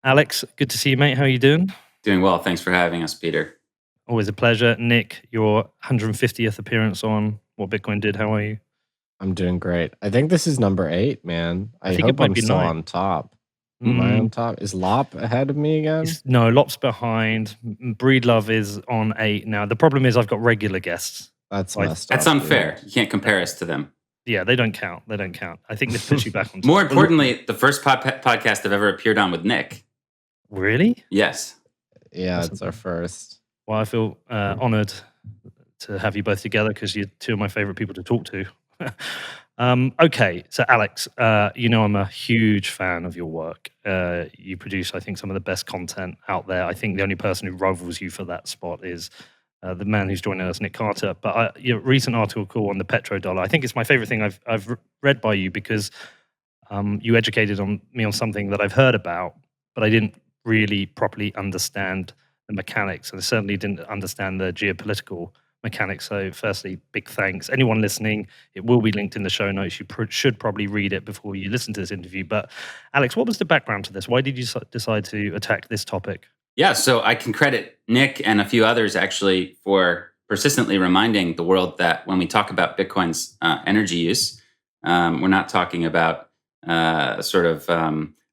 Alex, good to see you, mate. How are you doing? Doing well. Thanks for having us, Peter. Always a pleasure. Nick, your 150th appearance on What Bitcoin Did. How are you? I'm doing great. I think this is number 8, man. I I think it hope might I'm be still 9. on top. Am I on top? Is Lop ahead of me again? No, Lop's behind. Breedlove is on 8 now. The problem is I've got regular guests. That's Like, messed up. That's unfair. You can't compare us to them. Yeah, they don't count. They don't count. I think this puts you back on top. More importantly, the first podcast I've ever appeared on with Nick. Really? Yes. Yeah, Awesome. it's our first. Well, I feel honored to have you both together because you're two of my favorite people to talk to. Okay, so Alex, you know I'm a huge fan of your work. You produce, I think, some of the best content out there. I think the only person who rivals you for that spot is the man who's joining us, Nick Carter. But your recent article on the petrodollar, I think it's my favorite thing I've read by you because you educated me on something that I've heard about, but I didn't really properly understand the mechanics, and I certainly didn't understand the geopolitical mechanics. So firstly, big thanks. Anyone listening, it will be linked in the show notes. You should probably read it before you listen to this interview. But Alex, what was the background to this? Why did you decide to attack this topic? Yeah, so I can credit Nick and a few others actually for persistently reminding the world that when we talk about Bitcoin's energy use, we're not talking about a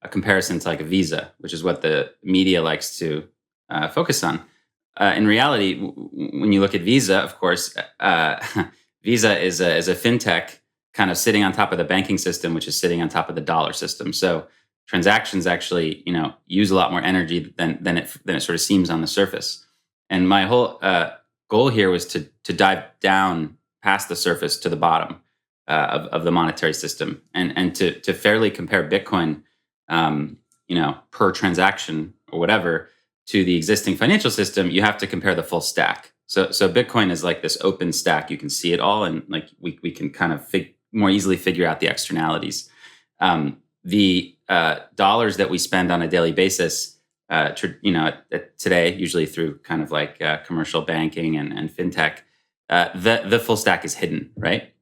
comparison to like a Visa, which is what the media likes to focus on. In reality, when you look at Visa, of course, Visa is a fintech kind of sitting on top of the banking system, which is sitting on top of the dollar system. So transactions actually, use a lot more energy than it sort of seems on the surface. And my whole goal here was to dive down past the surface to the bottom of the monetary system, and to fairly compare Bitcoin, per transaction or whatever, to the existing financial system. You have to compare the full stack. So Bitcoin is like this open stack. You can see it all, and like we can kind of more easily figure out the externalities. The dollars that we spend on a daily basis, today, usually through kind of like commercial banking and fintech, the full stack is hidden, right?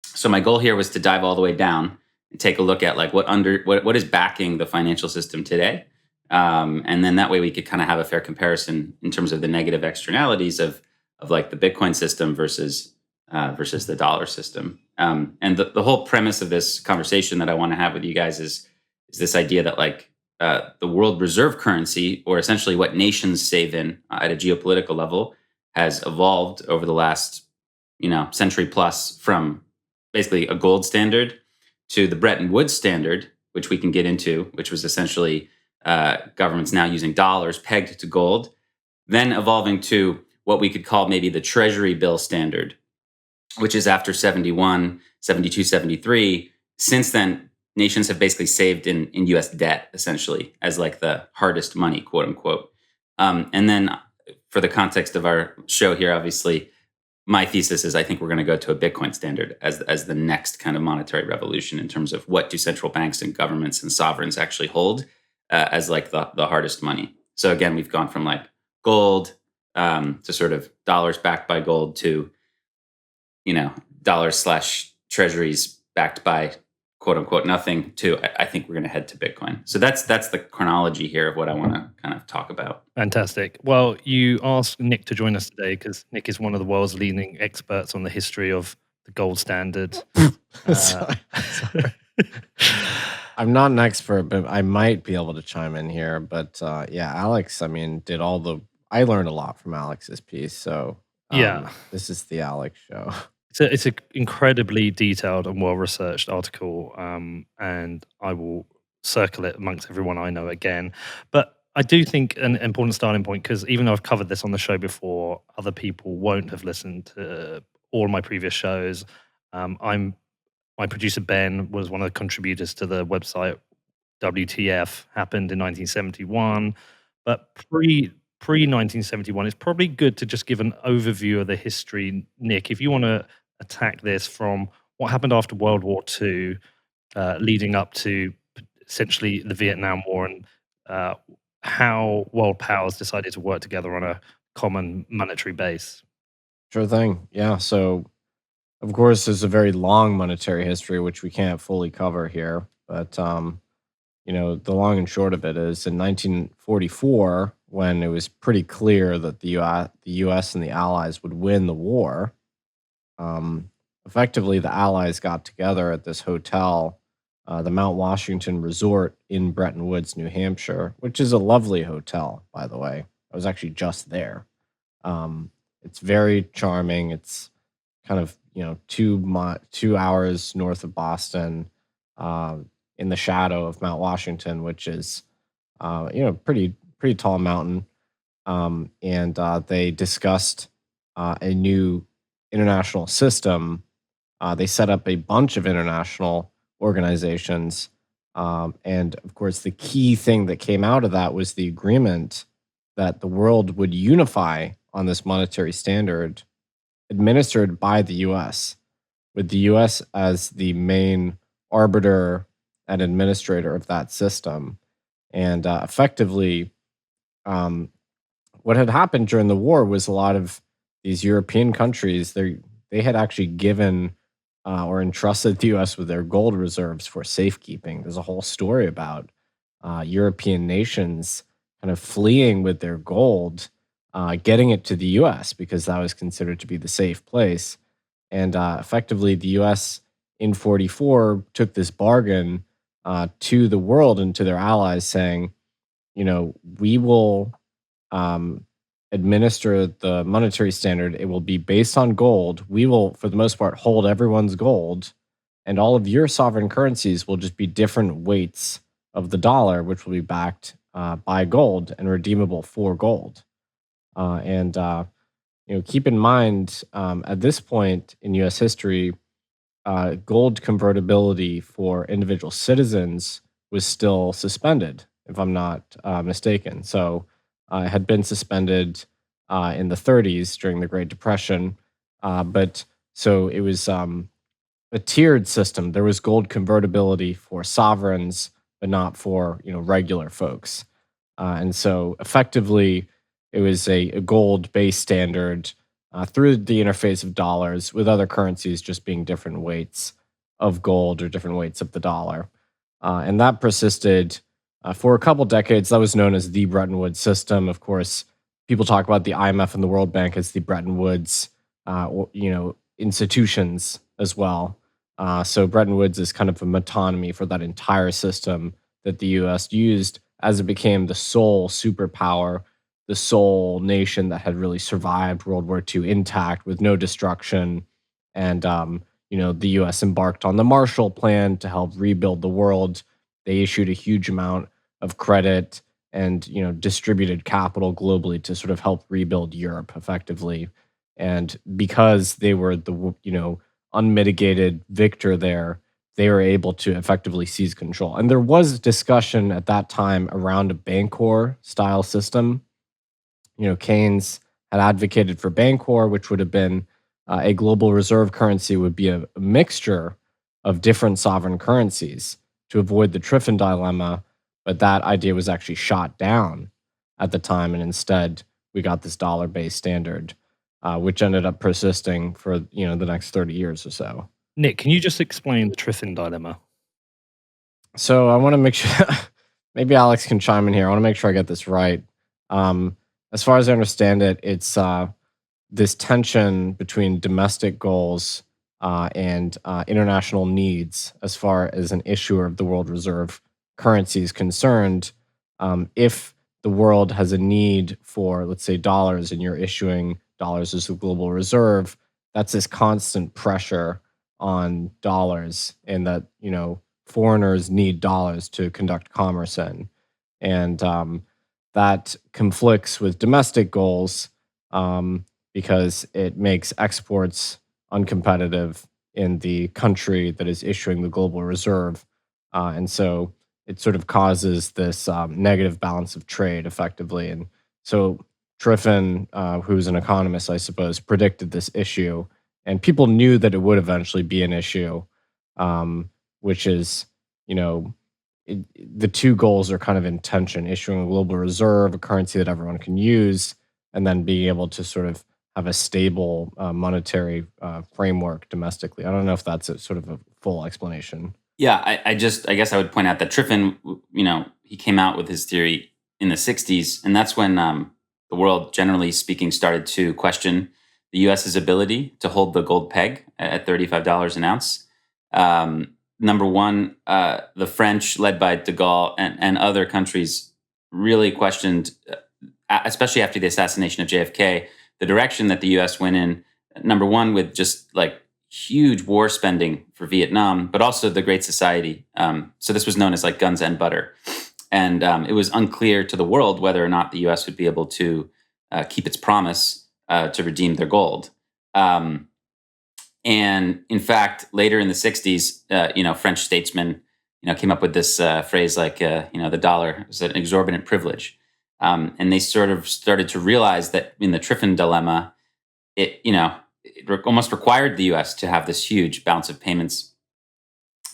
So my goal here was to dive all the way down and take a look at like what is backing the financial system today. And then that way we could kind of have a fair comparison in terms of the negative externalities of like the Bitcoin system versus the dollar system. And the whole premise of this conversation that I want to have with you guys is this idea that like the world reserve currency, or essentially what nations save in at a geopolitical level, has evolved over the last century plus from basically a gold standard to the Bretton Woods standard, which we can get into, which was essentially governments now using dollars pegged to gold, then evolving to what we could call maybe the Treasury bill standard, which is after 71, 72, 73. Since then, nations have basically saved in US debt, essentially, as like the hardest money, quote unquote. And then for the context of our show here, obviously, my thesis is I think we're going to go to a Bitcoin standard as the next kind of monetary revolution in terms of what do central banks and governments and sovereigns actually hold as like the hardest money. So again, we've gone from like gold to sort of dollars backed by gold to, dollars / treasuries backed by quote unquote nothing to I think we're going to head to Bitcoin. So that's the chronology here of what I want to kind of talk about. Fantastic. Well, you asked Nick to join us today because Nick is one of the world's leading experts on the history of the gold standard. Sorry. I'm not an expert, but I might be able to chime in here. But yeah, Alex, I mean, I learned a lot from Alex's piece. So yeah, this is the Alex show. It's an incredibly detailed and well-researched article, and I will circle it amongst everyone I know again. But I do think an important starting point, because even though I've covered this on the show before, other people won't have listened to all my previous shows. My producer Ben was one of the contributors to the website WTF, happened in 1971, but pre 1971, it's probably good to just give an overview of the history. Nick, if you want to attack this from what happened after World War II, leading up to essentially the Vietnam War, and how world powers decided to work together on a common monetary base. Sure thing. Yeah. So, of course, there's a very long monetary history, which we can't fully cover here. But, the long and short of it is in 1944, when it was pretty clear that the U.S. and the Allies would win the war, um, effectively the Allies got together at this hotel, the Mount Washington Resort in Bretton Woods, New Hampshire, which is a lovely hotel, by the way. I was actually just there. It's very charming. It's kind of 2 hours north of Boston, uh, in the shadow of Mount Washington, which is pretty tall mountain. And they discussed a new international system. They set up a bunch of international organizations, and of course, the key thing that came out of that was the agreement that the world would unify on this monetary standard administered by the US, with the US as the main arbiter and administrator of that system. And effectively, um, what had happened during the war was a lot of these European countries, they had actually given or entrusted the US with their gold reserves for safekeeping. There's a whole story about European nations kind of fleeing with their gold, getting it to the US because that was considered to be the safe place. And effectively, the US in 44 took this bargain to the world and to their allies, saying, we will um, administer the monetary standard. It will be based on gold. We will, for the most part, hold everyone's gold, and all of your sovereign currencies will just be different weights of the dollar, which will be backed by gold and redeemable for gold. And keep in mind, at this point in U.S. history, gold convertibility for individual citizens was still suspended, if I'm not mistaken. So it had been suspended in the 30s during the Great Depression, but so it was a tiered system. There was gold convertibility for sovereigns, but not for regular folks. And so effectively, it was a gold-based standard through the interface of dollars, with other currencies just being different weights of gold or different weights of the dollar. And that persisted for a couple decades. That was known as the Bretton Woods system. Of course, people talk about the IMF and the World Bank as the Bretton Woods, institutions as well. So Bretton Woods is kind of a metonymy for that entire system that the U.S. used as it became the sole superpower, the sole nation that had really survived World War II intact with no destruction. And, the US embarked on the Marshall Plan to help rebuild the world. They issued a huge amount of credit and, distributed capital globally to sort of help rebuild Europe effectively. And because they were the unmitigated victor there, they were able to effectively seize control. And there was discussion at that time around a Bancor style system. Keynes had advocated for Bancor, which would have been a global reserve currency, would be a mixture of different sovereign currencies to avoid the Triffin dilemma. But that idea was actually shot down at the time, and instead we got this dollar-based standard, which ended up persisting for the next 30 years or so. Nick, can you just explain the Triffin dilemma? So I want to make sure, maybe Alex can chime in here. I want to make sure I get this right. As far as I understand it, it's this tension between domestic goals and international needs as far as an issuer of the world reserve currency is concerned. If the world has a need for, let's say, dollars, and you're issuing dollars as a global reserve, that's this constant pressure on dollars, and that foreigners need dollars to conduct commerce in, and that conflicts with domestic goals, because it makes exports uncompetitive in the country that is issuing the global reserve, and so it sort of causes this negative balance of trade effectively. And so Triffin, who's an economist, I suppose, predicted this issue, and people knew that it would eventually be an issue, which is, the two goals are kind of in tension: issuing a global reserve, a currency that everyone can use, and then being able to sort of have a stable monetary framework domestically. I don't know if that's a sort of a full explanation. Yeah, I guess I would point out that Triffin, he came out with his theory in the 60s, and that's when the world, generally speaking, started to question the US's ability to hold the gold peg at $35 an ounce. Number one, the French, led by de Gaulle and other countries, really questioned, especially after the assassination of JFK, the direction that the US went in. Number one, with just like huge war spending for Vietnam, but also the Great Society. So this was known as like guns and butter. And it was unclear to the world whether or not the US would be able to keep its promise to redeem their gold. And in fact, later in the 60s, French statesmen, came up with this phrase like, the dollar is an exorbitant privilege. And they sort of started to realize that in the Triffin dilemma, it almost required the U.S. to have this huge balance of payments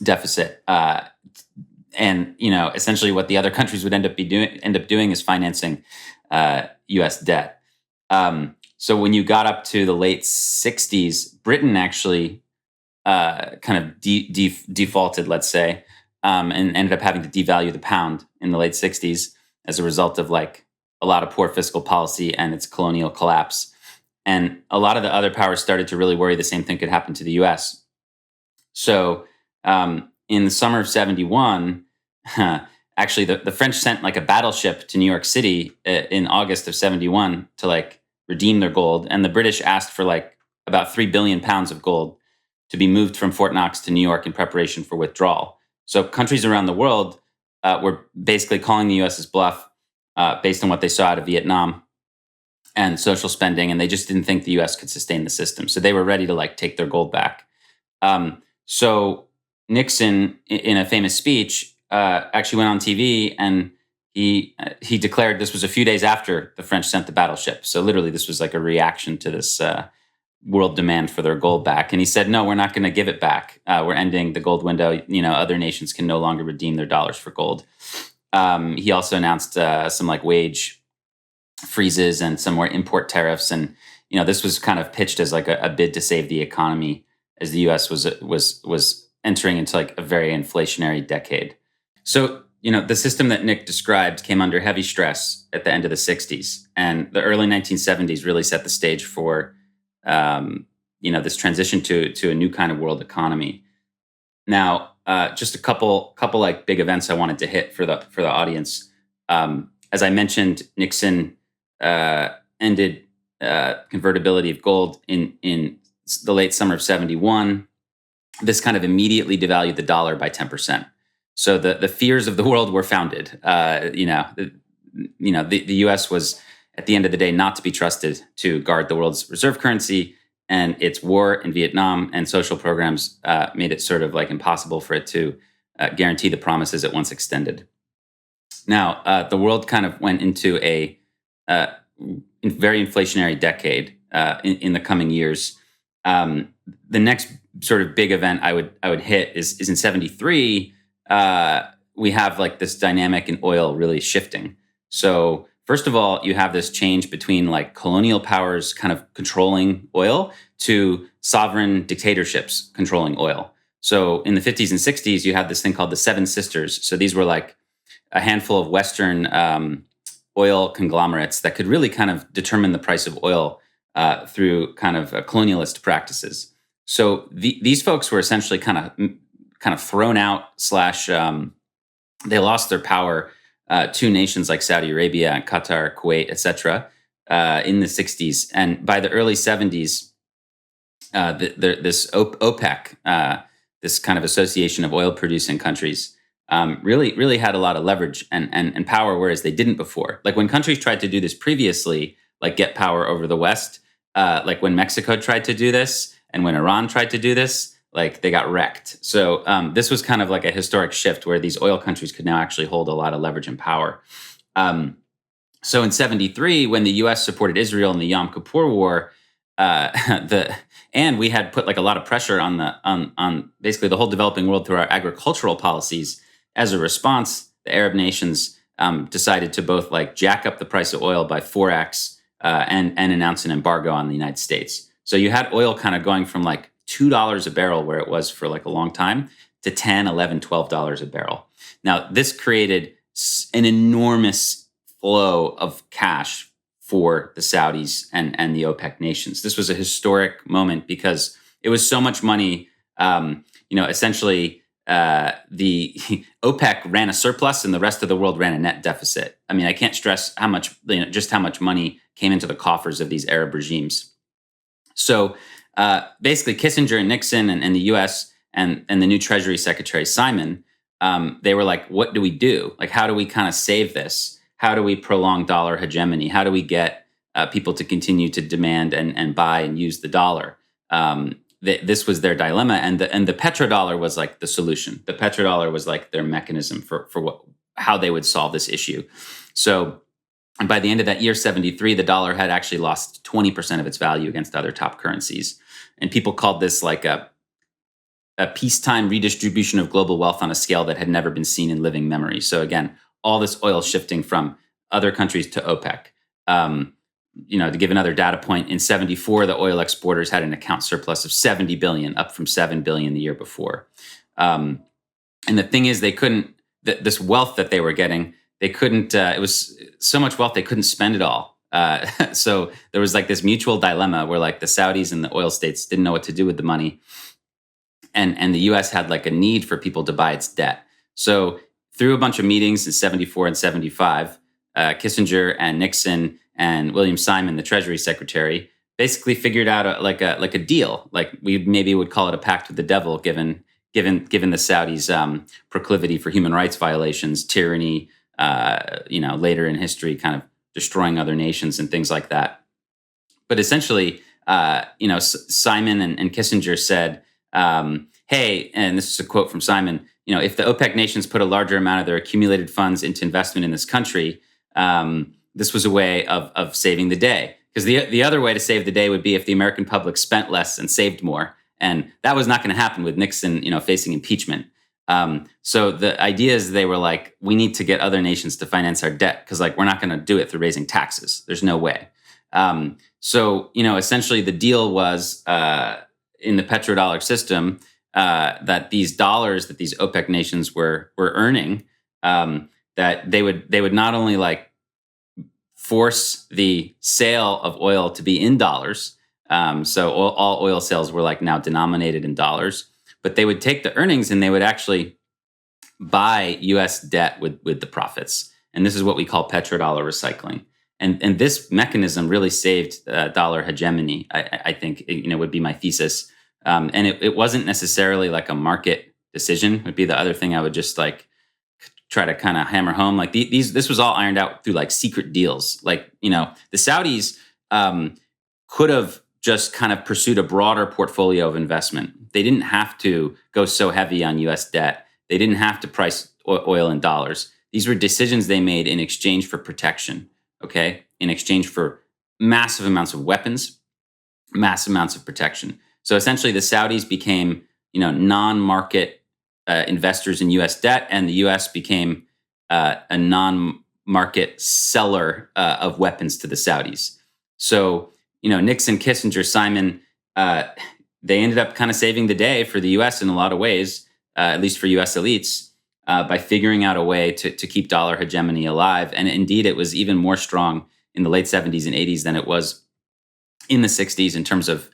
deficit, and essentially what the other countries would end up doing is financing U.S. debt. So when you got up to the late '60s, Britain actually kind of defaulted, let's say, and ended up having to devalue the pound in the late '60s as a result of like a lot of poor fiscal policy and its colonial collapse. And a lot of the other powers started to really worry the same thing could happen to the U.S. So in the summer of '71, actually the French sent like a battleship to New York City in August of '71 to like redeem their gold. And the British asked for like about 3 billion pounds of gold to be moved from Fort Knox to New York in preparation for withdrawal. So countries around the world were basically calling the U.S.'s bluff based on what they saw out of Vietnam and social spending, and they just didn't think the U.S. could sustain the system. So they were ready to like take their gold back. So Nixon, in a famous speech, actually went on TV and he declared this was a few days after the French sent the battleship. So literally, this was like a reaction to this world demand for their gold back. And he said, "No, we're not going to give it back. We're ending the gold window. Other nations can no longer redeem their dollars for gold." He also announced some like wage freezes and some more import tariffs, and this was kind of pitched as like a bid to save the economy as the U.S. was entering into like a very inflationary decade. So the system that Nick described came under heavy stress at the end of the '60s, and the early 1970s really set the stage for this transition to a new kind of world economy. Now, just a couple like big events I wanted to hit for the audience. As I mentioned, Nixon ended convertibility of gold in the late summer of '71. This kind of immediately devalued the dollar by 10%. So the fears of the world were founded. The U.S. was at the end of the day not to be trusted to guard the world's reserve currency, and its war in Vietnam and social programs made it sort of like impossible for it to guarantee the promises it once extended. Now, the world kind of went into a very inflationary decade in the coming years. The next sort of big event I would hit is in '73. We have like this dynamic in oil really shifting. So first of all, you have this change between like colonial powers kind of controlling oil to sovereign dictatorships controlling oil. So in the '50s and '60s, you had this thing called the Seven Sisters. So these were like a handful of Western oil conglomerates that could really kind of determine the price of oil through kind of colonialist practices. So these folks were essentially kind of thrown out / they lost their power to nations like Saudi Arabia and Qatar, Kuwait, etc. In the '60s. And by the early '70s, this OPEC, this kind of association of oil-producing countries, really had a lot of leverage and power, whereas they didn't before. Like when countries tried to do this previously, like get power over the West, like when Mexico tried to do this and when Iran tried to do this, like they got wrecked. So this was kind of like a historic shift where these oil countries could now actually hold a lot of leverage and power. So in '73, when the U.S. supported Israel in the Yom Kippur War, and we had put like a lot of pressure on basically the whole developing world through our agricultural policies. As a response, the Arab nations decided to both like jack up the price of oil by 4x and announce an embargo on the United States. So you had oil kind of going from like $2 a barrel, where it was for like a long time, to 10, 11, $12 a barrel. Now, this created an enormous flow of cash for the Saudis and the OPEC nations. This was a historic moment because it was so much money. Essentially, the OPEC ran a surplus and the rest of the world ran a net deficit. I mean, I can't stress how much, just how much money came into the coffers of these Arab regimes. So basically, Kissinger and Nixon and the U.S. and the new Treasury Secretary Simon, they were like, "What do we do? Like, how do we kind of save this? How do we prolong dollar hegemony? How do we get people to continue to demand and buy and use the dollar?" This was their dilemma, and the petrodollar was like the solution. The petrodollar was like their mechanism for how they would solve this issue. So, and by the end of that year, 73, the dollar had actually lost 20% of its value against other top currencies, and people called this like a peacetime redistribution of global wealth on a scale that had never been seen in living memory. So again, all this oil shifting from other countries to OPEC. To give another data point, in 74, the oil exporters had an account surplus of 70 billion, up from 7 billion the year before. And the thing is, they couldn't, this wealth that they were getting, they couldn't, it was so much wealth, they couldn't spend it all. So there was like this mutual dilemma where like the Saudis and the oil states didn't know what to do with the money. And the US had like a need for people to buy its debt. So through a bunch of meetings in 74 and 75, Kissinger and Nixon and William Simon, the Treasury Secretary, basically figured out a deal. Like we maybe would call it a pact with the devil, given the Saudis' proclivity for human rights violations, tyranny, later in history, kind of destroying other nations and things like that. But essentially, Simon and Kissinger said, "Hey," and this is a quote from Simon, "if the OPEC nations put a larger amount of their accumulated funds into investment in this country, this was a way of saving the day. Because the other way to save the day would be if the American public spent less and saved more. And that was not going to happen with Nixon, facing impeachment. So the idea is they were like, we need to get other nations to finance our debt because like we're not going to do it through raising taxes. There's no way. So essentially the deal was in the petrodollar system that these dollars that these OPEC nations were earning, that they would not only like force the sale of oil to be in dollars. So all oil sales were like now denominated in dollars, but they would take the earnings and they would actually buy U.S. debt with the profits. And this is what we call petrodollar recycling. And this mechanism really saved dollar hegemony, I think, would be my thesis. And it wasn't necessarily like a market decision would be the other thing I would just like try to kind of hammer home. Like this was all ironed out through like secret deals. Like, the Saudis could have just kind of pursued a broader portfolio of investment. They didn't have to go so heavy on US debt. They didn't have to price oil in dollars. These were decisions they made in exchange for protection, okay? In exchange for massive amounts of weapons, massive amounts of protection. So essentially the Saudis became, non-market investors in U.S. debt, and the U.S. became a non-market seller of weapons to the Saudis. So, Nixon, Kissinger, Simon, they ended up kind of saving the day for the U.S. in a lot of ways, at least for U.S. elites, by figuring out a way to keep dollar hegemony alive. And indeed, it was even more strong in the late 70s and 80s than it was in the 60s in terms of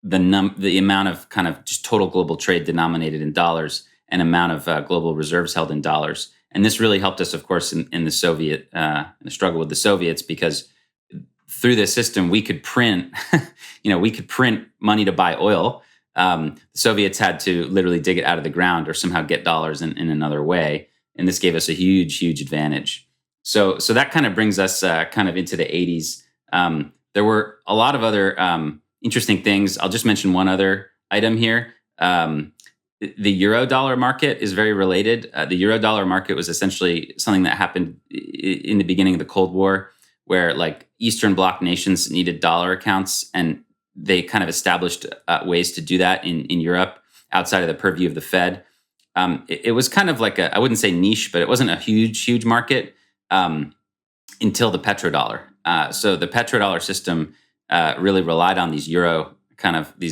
the amount of kind of just total global trade denominated in dollars and amount of global reserves held in dollars. And this really helped us, of course, in the Soviet, in the struggle with the Soviets, because through this system, we could print, we could print money to buy oil. The Soviets had to literally dig it out of the ground or somehow get dollars in another way. And this gave us a huge, huge advantage. So that kind of brings us kind of into the 80s. There were a lot of other interesting things. I'll just mention one other item here. The euro dollar market is very related. The euro dollar market was essentially something that happened in the beginning of the Cold War, where like Eastern Bloc nations needed dollar accounts, and they kind of established ways to do that in Europe outside of the purview of the Fed. It was kind of like I wouldn't say niche, but it wasn't a huge market until the petrodollar. So the petrodollar system really relied on these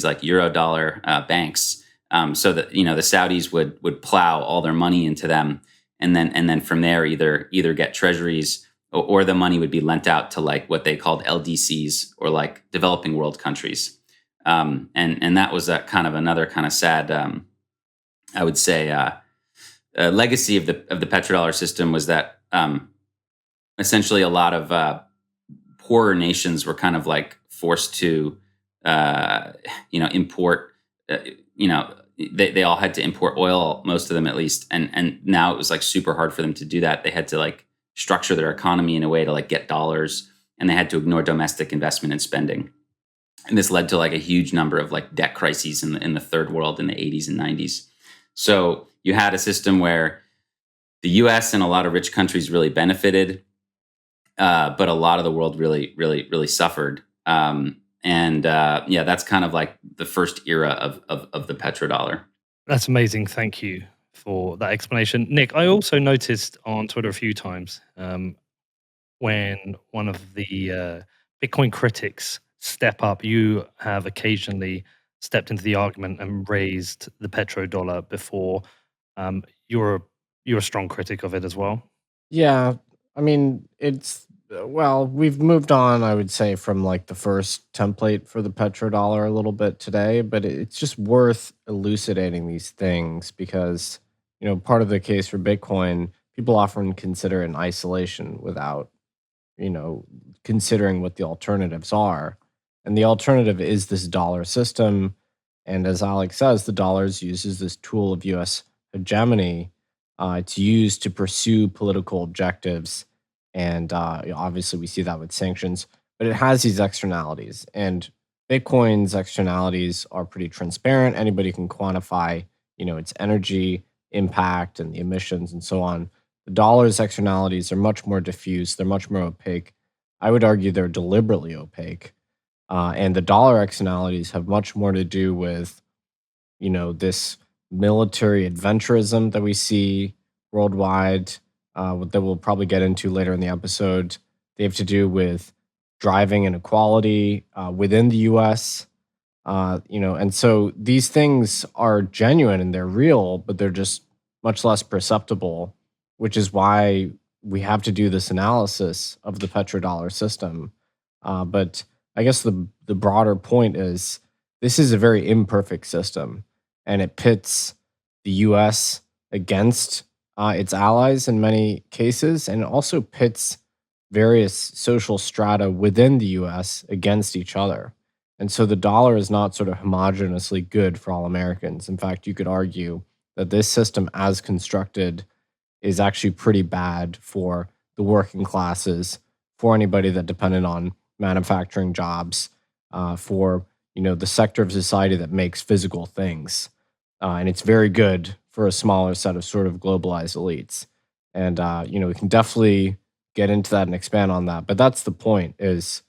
like euro dollar banks so that the Saudis would plow all their money into them, and then from there either get treasuries, or the money would be lent out to like what they called LDCs, or like developing world countries. And that was a kind of another kind of sad, I would say, legacy of the petrodollar system, was that essentially a lot of poorer nations were kind of like forced to import. They all had to import oil, most of them at least, and now it was like super hard for them to do that. They had to like structure their economy in a way to like get dollars, and they had to ignore domestic investment and spending. And this led to like a huge number of like debt crises in the third world in the 80s and 90s. So you had a system where the US and a lot of rich countries really benefited, but a lot of the world really, really, really suffered. That's kind of like the first era of the petrodollar. That's amazing. Thank you for that explanation. Nick, I also noticed on Twitter a few times when one of the Bitcoin critics step up, you have occasionally stepped into the argument and raised the petrodollar before. You're a strong critic of it as well. Yeah, I mean, well, we've moved on, I would say, from like the first template for the petrodollar a little bit today, but it's just worth elucidating these things because, part of the case for Bitcoin, people often consider it in isolation without, considering what the alternatives are. And the alternative is this dollar system. And as Alex says, the dollars uses this tool of US hegemony to use to pursue political objectives. And obviously, we see that with sanctions, but it has these externalities. And Bitcoin's externalities are pretty transparent. Anybody can quantify, its energy impact and the emissions and so on. The dollar's externalities are much more diffuse. They're much more opaque. I would argue they're deliberately opaque. And the dollar externalities have much more to do with, this military adventurism that we see worldwide, that we'll probably get into later in the episode. They have to do with driving inequality within the U.S. And so these things are genuine and they're real, but they're just much less perceptible, which is why we have to do this analysis of the petrodollar system. But I guess the broader point is this is a very imperfect system, and it pits the U.S. against its allies in many cases, and it also pits various social strata within the US against each other. And so the dollar is not sort of homogeneously good for all Americans. In fact, you could argue that this system, as constructed, is actually pretty bad for the working classes, for anybody that depended on manufacturing jobs, for the sector of society that makes physical things. And it's very good for a smaller set of sort of globalized elites. And we can definitely get into that and expand on that. But that's the point is,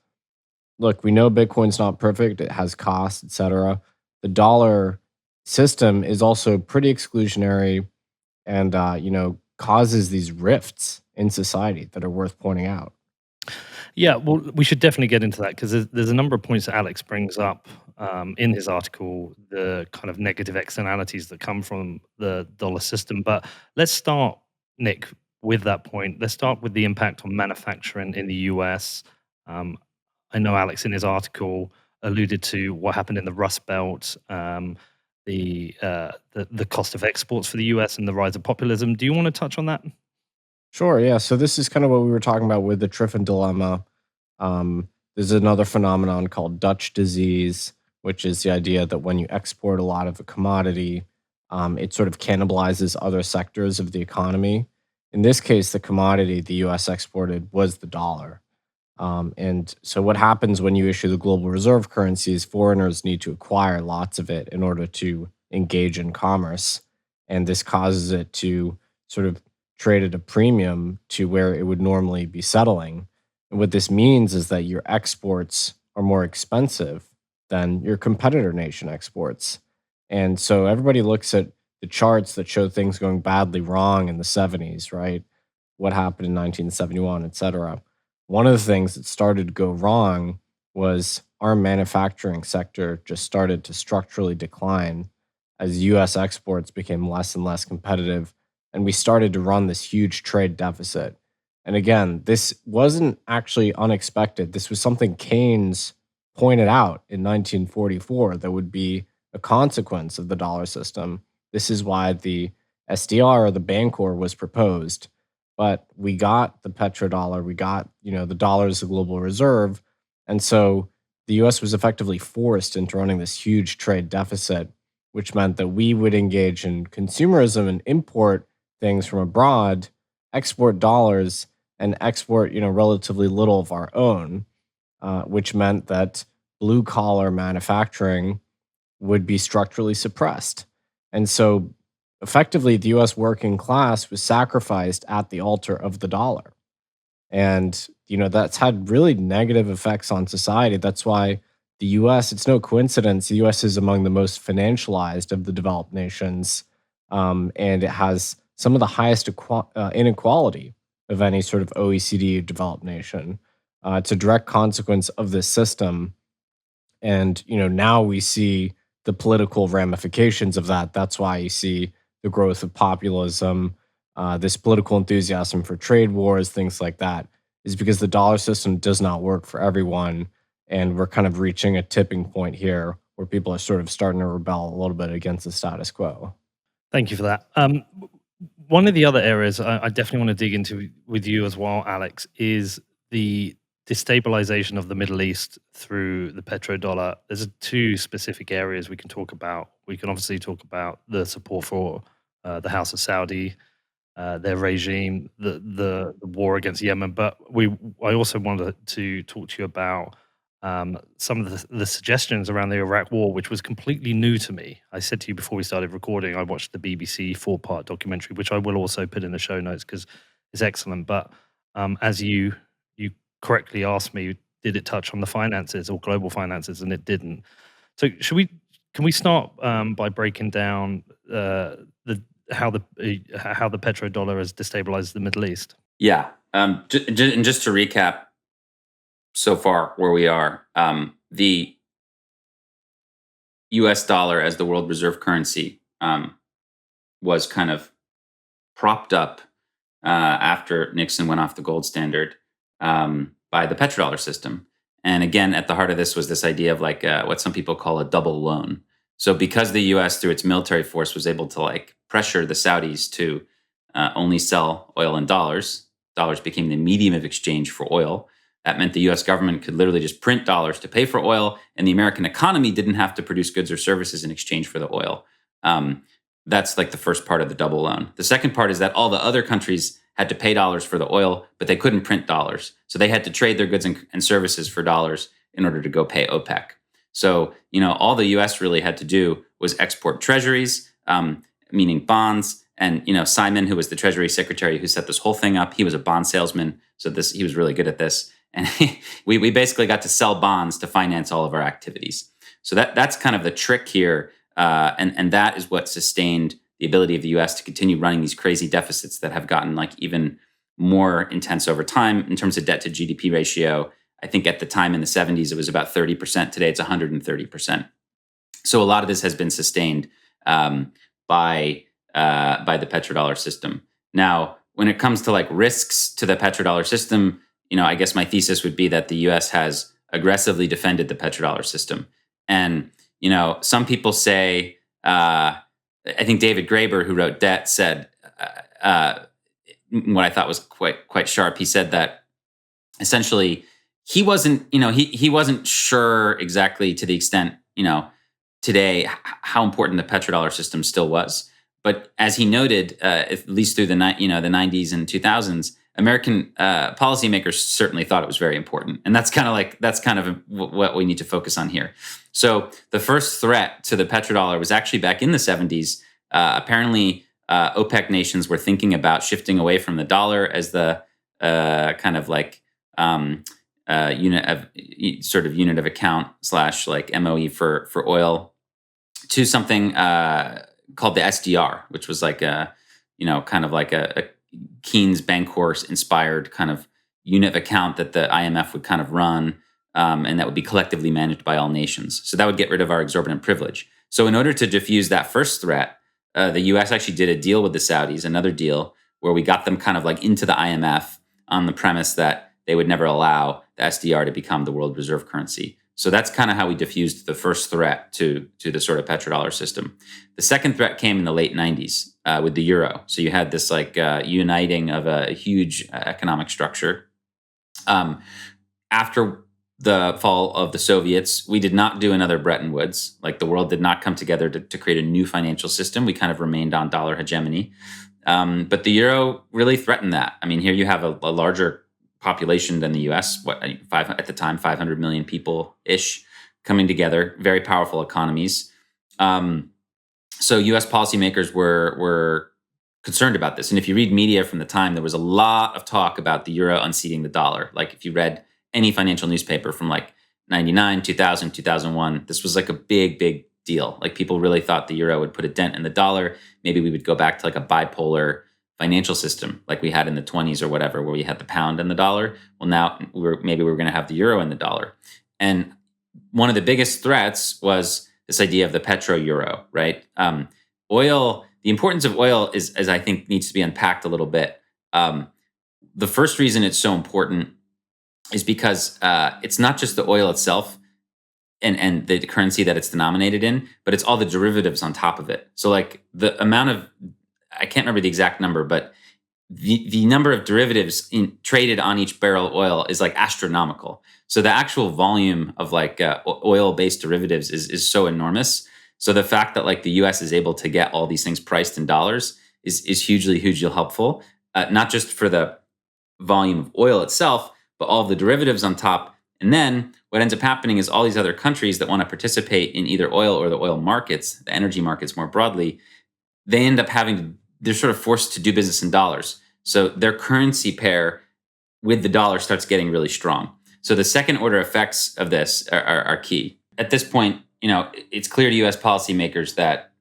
look, we know Bitcoin's not perfect. It has costs, etc. The dollar system is also pretty exclusionary and, causes these rifts in society that are worth pointing out. Yeah, well, we should definitely get into that because there's a number of points that Alex brings up in his article, the kind of negative externalities that come from the dollar system. But let's start, Nick, with that point. Let's start with the impact on manufacturing in the US. I know Alex in his article alluded to what happened in the Rust Belt, the cost of exports for the US and the rise of populism. Do you want to touch on that? Sure, yeah. So this is kind of what we were talking about with the Triffin dilemma. There's another phenomenon called Dutch disease, which is the idea that when you export a lot of a commodity, it sort of cannibalizes other sectors of the economy. In this case, the commodity the US exported was the dollar. And so what happens when you issue the global reserve currency is foreigners need to acquire lots of it in order to engage in commerce. And this causes it to sort of trade at a premium to where it would normally be settling. And what this means is that your exports are more expensive than your competitor nation exports. And so everybody looks at the charts that show things going badly wrong in the 70s, right? What happened in 1971, et cetera. One of the things that started to go wrong was our manufacturing sector just started to structurally decline as US exports became less and less competitive, and we started to run this huge trade deficit. And again, this wasn't actually unexpected. This was something Keynes pointed out in 1944 that would be a consequence of the dollar system. This is why the SDR, or the Bancor, was proposed. But we got the petrodollar, we got, the dollar as the global reserve. And so the US was effectively forced into running this huge trade deficit, which meant that we would engage in consumerism and import things from abroad, export dollars, and export, relatively little of our own, which meant that blue collar manufacturing would be structurally suppressed. And so effectively, the US working class was sacrificed at the altar of the dollar. And, that's had really negative effects on society. That's why the US, it's no coincidence, the US is among the most financialized of the developed nations. And it has some of the highest inequality of any sort of OECD developed nation. It's a direct consequence of this system. And, now we see the political ramifications of that. That's why you see the growth of populism, this political enthusiasm for trade wars, things like that, is because the dollar system does not work for everyone. And we're kind of reaching a tipping point here where people are sort of starting to rebel a little bit against the status quo. Thank you for that. One of the other areas I definitely want to dig into with you as well, Alex, is the destabilization of the Middle East through the petrodollar. There's two specific areas we can talk about. We can obviously talk about the support for the House of Saudi, their regime, the war against Yemen, but I also wanted to talk to you about some of the suggestions around the Iraq War, which was completely new to me. I said to you before we started recording, I watched the BBC 4-part documentary, which I will also put in the show notes because it's excellent. But as you correctly asked me, did it touch on the finances or global finances? And it didn't. So can we start by breaking down how the petrodollar has destabilized the Middle East? Yeah. And just to recap, so far where we are, the US dollar as the world reserve currency was kind of propped up after Nixon went off the gold standard by the petrodollar system. And again, at the heart of this was this idea of like what some people call a double loan. So because the US through its military force was able to like pressure the Saudis to only sell oil in dollars, dollars became the medium of exchange for oil. That meant the US government could literally just print dollars to pay for oil, and the American economy didn't have to produce goods or services in exchange for the oil. That's like the first part of the double loan. The second part is that all the other countries had to pay dollars for the oil, but they couldn't print dollars. So they had to trade their goods and services for dollars in order to go pay OPEC. So, all the US really had to do was export treasuries, meaning bonds. And, Simon, who was the Treasury Secretary who set this whole thing up, he was a bond salesman. So he was really good at this. And we basically got to sell bonds to finance all of our activities. So that's kind of the trick here. And that is what sustained the ability of the US to continue running these crazy deficits that have gotten like even more intense over time in terms of debt to GDP ratio. I think at the time in the 70s, it was about 30%. Today, it's 130%. So a lot of this has been sustained by the petrodollar system. Now, when it comes to like risks to the petrodollar system, I guess my thesis would be that the US has aggressively defended the petrodollar system. And, some people say, I think David Graeber, who wrote Debt, said what I thought was quite sharp. He said that essentially he wasn't, he wasn't sure exactly to the extent, today how important the petrodollar system still was. But as he noted, at least through the 90s and 2000s, American policymakers certainly thought it was very important, and that's kind of what we need to focus on here. So the first threat to the petrodollar was actually back in the 70s. Apparently, OPEC nations were thinking about shifting away from the dollar as the kind of like unit of account / like MOE for oil to something called the SDR, which was like kind of like a Keynes Bancor inspired kind of unit of account that the IMF would kind of run, and that would be collectively managed by all nations. So that would get rid of our exorbitant privilege. So in order to diffuse that first threat, the U.S. actually did a deal with the Saudis, another deal where we got them kind of like into the IMF on the premise that they would never allow the SDR to become the world reserve currency. So that's kind of how we diffused the first threat to the sort of petrodollar system. The second threat came in the late 90s with the euro. So you had this like uniting of a huge economic structure. After the fall of the Soviets, we did not do another Bretton Woods. Like the world did not come together to create a new financial system. We kind of remained on dollar hegemony. But the euro really threatened that. I mean, here you have a larger population than the US, at the time, 500 million people-ish coming together, very powerful economies. So US policymakers were concerned about this. And if you read media from the time, there was a lot of talk about the euro unseating the dollar. Like if you read any financial newspaper from like 99, 2000, 2001, this was like a big, big deal. Like people really thought the euro would put a dent in the dollar. Maybe we would go back to like a bipolar financial system like we had in the 20s or whatever, where we had the pound and the dollar. Well, now maybe we're going to have the euro and the dollar. And one of the biggest threats was this idea of the petro euro, right? Oil, the importance of oil is, as I think, needs to be unpacked a little bit. The first reason it's so important is because it's not just the oil itself and the currency that it's denominated in, but it's all the derivatives on top of it. So like the amount of, I can't remember the exact number, but the number of derivatives traded on each barrel of oil is like astronomical. So the actual volume of like oil-based derivatives is so enormous. So the fact that like the U.S. is able to get all these things priced in dollars is hugely, hugely helpful, not just for the volume of oil itself, but all of the derivatives on top. And then what ends up happening is all these other countries that want to participate in either oil or the oil markets, the energy markets more broadly, they end up they're sort of forced to do business in dollars. So their currency pair with the dollar starts getting really strong. So the second order effects of this are key. At this point, it's clear to U.S. policymakers that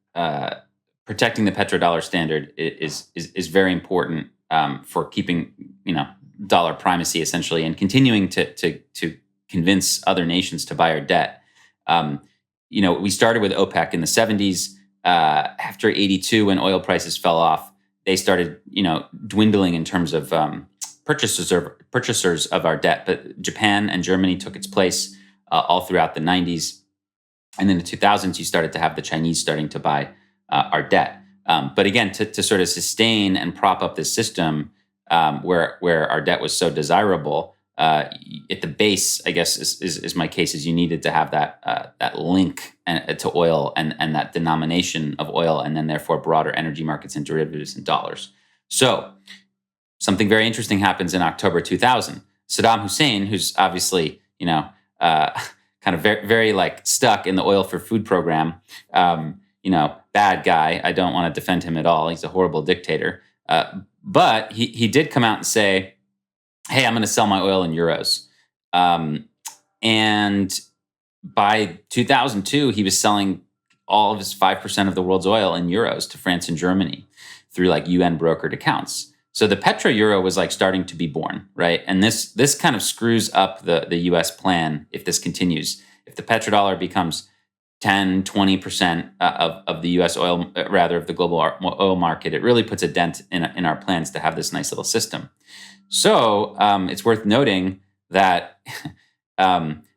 protecting the petrodollar standard is very important for keeping, dollar primacy essentially, and continuing to convince other nations to buy our debt. We started with OPEC in the 70s. After 82, when oil prices fell off, they started, dwindling in terms of purchasers of our debt. But Japan and Germany took its place all throughout the 90s. And in the 2000s, you started to have the Chinese starting to buy our debt. But again, to sort of sustain and prop up this system where our debt was so desirable, at the base, I guess, is my case, is you needed to have that link to oil and that denomination of oil, and then therefore broader energy markets and derivatives in dollars. So something very interesting happens in October 2000. Saddam Hussein, who's obviously, kind of very, very like stuck in the oil for food program, bad guy. I don't want to defend him at all. He's a horrible dictator. But he did come out and say, hey, I'm going to sell my oil in euros. And by 2002, he was selling all of his 5% of the world's oil in euros to France and Germany through like UN brokered accounts. So the petro euro was like starting to be born, right? And this kind of screws up the US plan if this continues. If the petrodollar becomes 10, 20% of the US oil, rather of the global oil market, it really puts a dent in our plans to have this nice little system. So it's worth noting that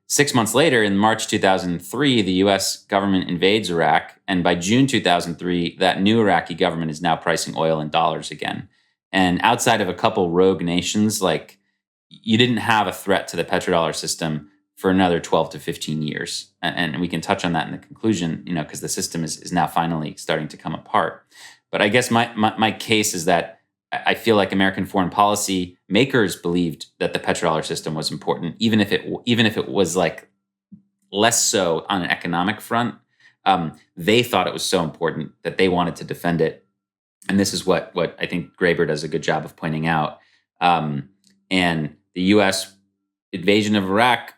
6 months later, in March 2003, the U.S. government invades Iraq. And by June 2003, that new Iraqi government is now pricing oil in dollars again. And outside of a couple rogue nations, like you didn't have a threat to the petrodollar system for another 12 to 15 years. And we can touch on that in the conclusion, because the system is now finally starting to come apart. But I guess my case is that I feel like American foreign policy makers believed that the petrodollar system was important, even if it was like less so on an economic front. They thought it was so important that they wanted to defend it, and this is what I think Graeber does a good job of pointing out. And the U.S. invasion of Iraq,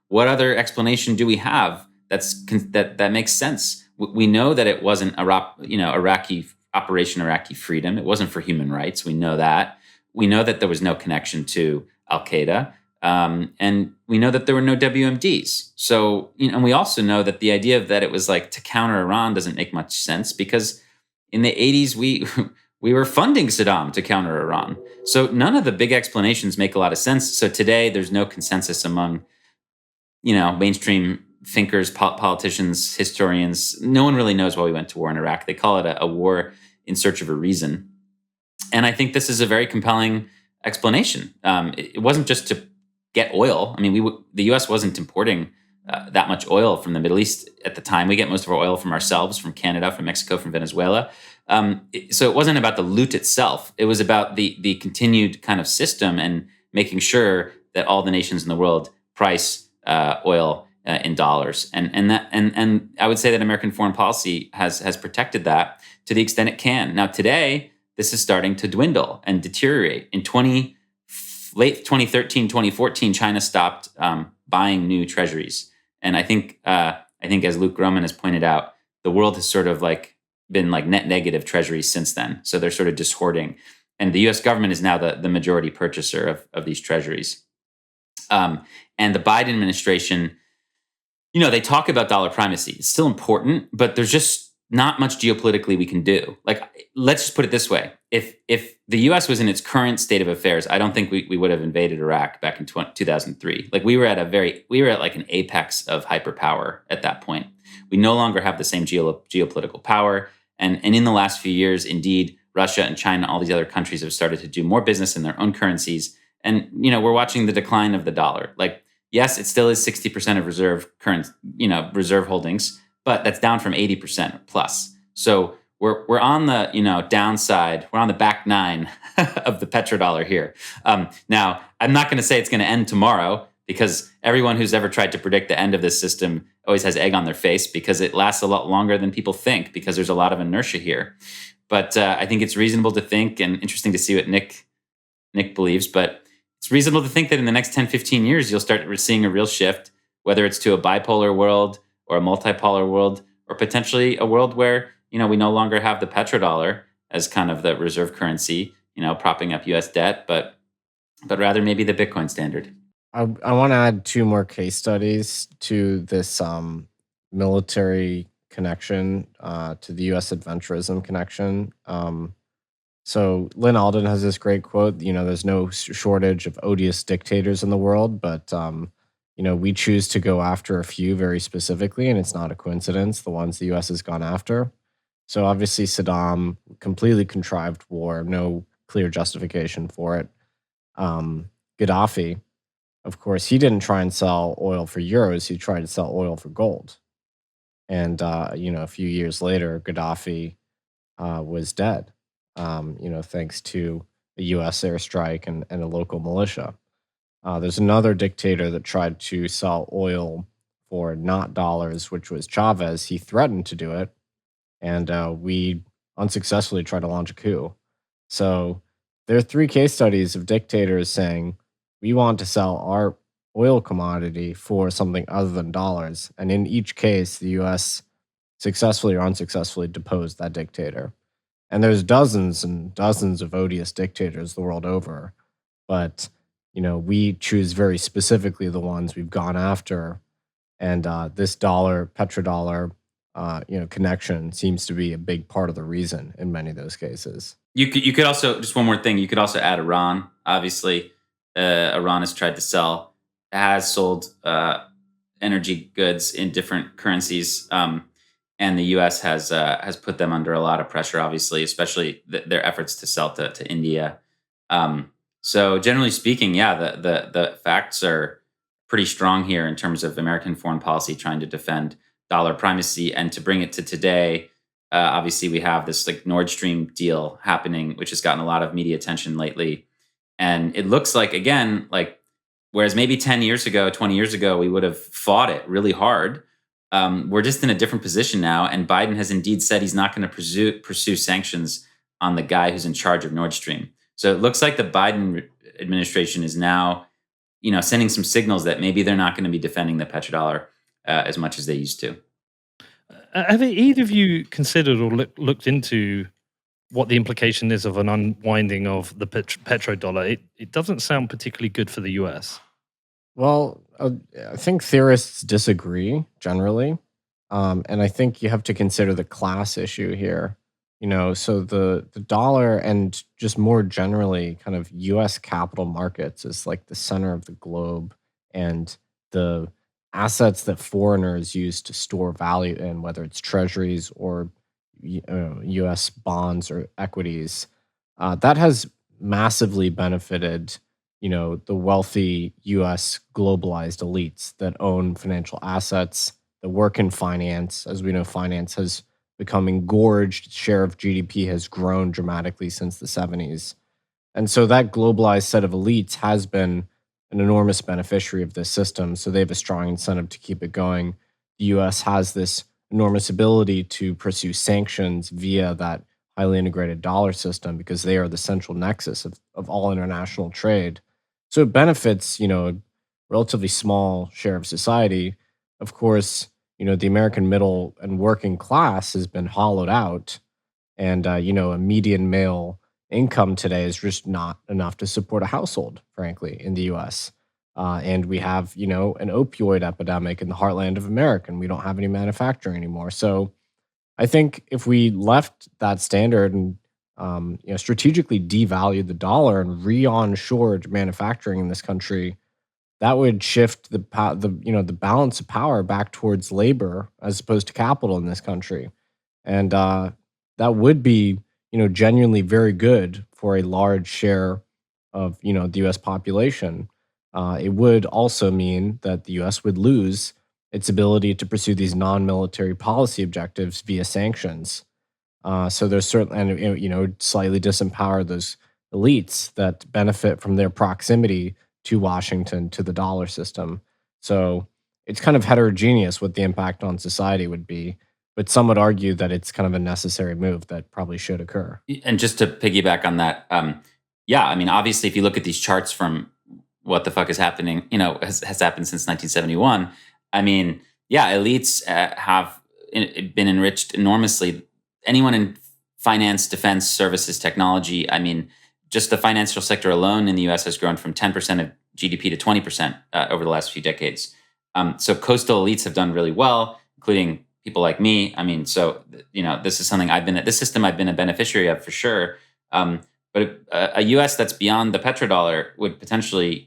what other explanation do we have that makes sense? We know that it wasn't Iraqi. Operation Iraqi Freedom. It wasn't for human rights. We know that. We know that there was no connection to Al-Qaeda. And we know that there were no WMDs. So, and we also know that the idea of that it was like to counter Iran doesn't make much sense, because in the 80s, we were funding Saddam to counter Iran. So none of the big explanations make a lot of sense. So today there's no consensus among, mainstream thinkers, politicians, historians. No one really knows why we went to war in Iraq. They call it a war in search of a reason. And I think this is a very compelling explanation. It wasn't just to get oil. I mean, the U.S. wasn't importing that much oil from the Middle East at the time. We get most of our oil from ourselves, from Canada, from Mexico, from Venezuela. So it wasn't about the loot itself. It was about the continued kind of system and making sure that all the nations in the world price oil in dollars. And I would say that American foreign policy has protected that to the extent it can. Now today, this is starting to dwindle and deteriorate. In late 2013, 2014, China stopped buying new treasuries. And I think as Luke Groman has pointed out, the world has sort of been net negative treasuries since then. So they're sort of just hoarding. And the US government is now the majority purchaser of these treasuries. And the Biden administration, they talk about dollar primacy. It's still important, but there's just not much geopolitically we can do. Let's just put it this way. If the US was in its current state of affairs, I don't think we would have invaded Iraq back in 2003. We were at an apex of hyperpower at that point. We no longer have the same geopolitical power. And in the last few years, indeed, Russia and China, all these other countries have started to do more business in their own currencies. And, we're watching the decline of the dollar. Yes, it still is 60% of reserve holdings, but that's down from 80% plus. So we're on the downside. We're on the back nine of the petrodollar here. Now, I'm not going to say it's going to end tomorrow, because everyone who's ever tried to predict the end of this system always has egg on their face, because it lasts a lot longer than people think, because there's a lot of inertia here. But I think it's reasonable to think, and interesting to see what Nick believes, but it's reasonable to think that in the next 10, 15 years, you'll start seeing a real shift, whether it's to a bipolar world or a multipolar world, or potentially a world where, we no longer have the petrodollar as kind of the reserve currency, propping up US debt, but rather maybe the Bitcoin standard. I want to add two more case studies to this military connection, to the U.S. adventurism connection. So Lynn Alden has this great quote, there's no shortage of odious dictators in the world, but, we choose to go after a few very specifically, and it's not a coincidence, the ones the U.S. has gone after. So obviously Saddam, completely contrived war, no clear justification for it. Gaddafi, of course, he didn't try and sell oil for euros. He tried to sell oil for gold. And, a few years later, Gaddafi was dead, thanks to a U.S. airstrike and a local militia. There's another dictator that tried to sell oil for not dollars, which was Chavez. He threatened to do it, and we unsuccessfully tried to launch a coup. So there are three case studies of dictators saying, we want to sell our oil commodity for something other than dollars. And in each case, the U.S. successfully or unsuccessfully deposed that dictator. And there's dozens and dozens of odious dictators the world over. But, we choose very specifically the ones we've gone after. And this petrodollar, connection seems to be a big part of the reason in many of those cases. You could also, just one more thing, you could also add Iran. Obviously, Iran has sold energy goods in different currencies, and the U.S. has put them under a lot of pressure. Obviously, especially their efforts to sell to India. So generally speaking, the facts are pretty strong here in terms of American foreign policy trying to defend dollar primacy. And to bring it to today, obviously we have this Nord Stream deal happening, which has gotten a lot of media attention lately. And it looks again, whereas maybe 10 years ago, 20 years ago, we would have fought it really hard. We're just in a different position now. And Biden has indeed said he's not going to pursue sanctions on the guy who's in charge of Nord Stream. So it looks like the Biden administration is now, sending some signals that maybe they're not going to be defending the petrodollar as much as they used to. Have either of you considered or looked into what the implication is of an unwinding of the petrodollar? It doesn't sound particularly good for the US. Well, I think theorists disagree generally, and I think you have to consider the class issue here. So the dollar and just more generally, kind of U.S. capital markets is like the center of the globe, and the assets that foreigners use to store value in, whether it's treasuries or U.S. bonds or equities, that has massively benefited the wealthy US globalized elites that own financial assets, that work in finance. As we know, finance has become engorged, share of GDP has grown dramatically since the 70s. And so that globalized set of elites has been an enormous beneficiary of this system. So they have a strong incentive to keep it going. The US has this enormous ability to pursue sanctions via that highly integrated dollar system because they are the central nexus of all international trade. So it benefits, a relatively small share of society. Of course, the American middle and working class has been hollowed out, and a median male income today is just not enough to support a household, frankly, in the U.S. And we have, an opioid epidemic in the heartland of America, and we don't have any manufacturing anymore. So I think if we left that standard and strategically devalued the dollar and re-onshored manufacturing in this country, that would shift the balance of power back towards labor as opposed to capital in this country, and that would be genuinely very good for a large share of the U.S. population. It would also mean that the U.S. would lose its ability to pursue these non-military policy objectives via sanctions. So there's certainly, and slightly disempower those elites that benefit from their proximity to Washington, to the dollar system. So it's kind of heterogeneous what the impact on society would be, but some would argue that it's kind of a necessary move that probably should occur. And just to piggyback on that, yeah, I mean, obviously, if you look at these charts from what the fuck is happening, has happened since 1971. I mean, yeah, elites have been enriched enormously. Anyone in finance, defense, services, technology, I mean, just the financial sector alone in the US has grown from 10% of GDP to 20% over the last few decades. So coastal elites have done really well, including people like me. I mean, so, this is something this system I've been a beneficiary of for sure. But a US that's beyond the petrodollar would potentially,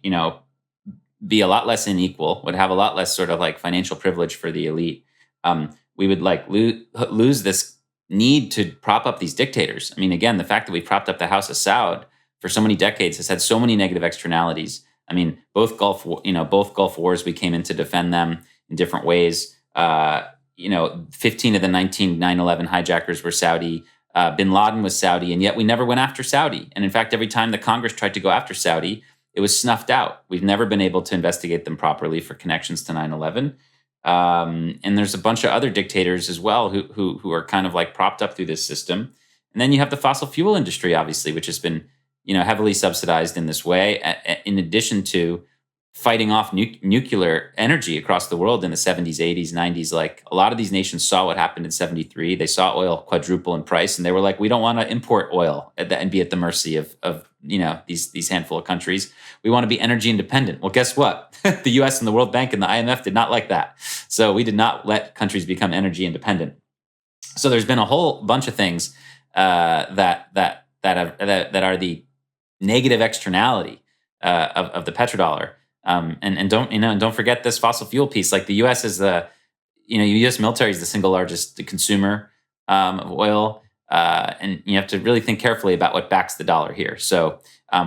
be a lot less unequal, would have a lot less sort of like financial privilege for the elite. We would like lose this need to prop up these dictators. I mean, again, the fact that we propped up the House of Saud for so many decades has had so many negative externalities. I mean, both Gulf Wars, we came in to defend them in different ways. 15 of the 19 9/11 hijackers were Saudi. Bin Laden was Saudi, and yet we never went after Saudi. And in fact, every time the Congress tried to go after Saudi, it was snuffed out. We've never been able to investigate them properly for connections to 9/11. And there's a bunch of other dictators as well who are kind of like propped up through this system. And then you have the fossil fuel industry, obviously, which has been heavily subsidized in this way. In addition to fighting off nuclear energy across the world in the 70s, 80s, 90s. Like a lot of these nations saw what happened in 73. They saw oil quadruple in price and they were like, we don't want to import oil and be at the mercy of these handful of countries. We want to be energy independent. Well, guess what? The US and the World Bank and the IMF did not like that. So we did not let countries become energy independent. So there's been a whole bunch of things that are the negative externality of the petrodollar. And don't forget this fossil fuel piece. Like the U.S. is U.S. military is the single largest consumer of oil, and you have to really think carefully about what backs the dollar here. So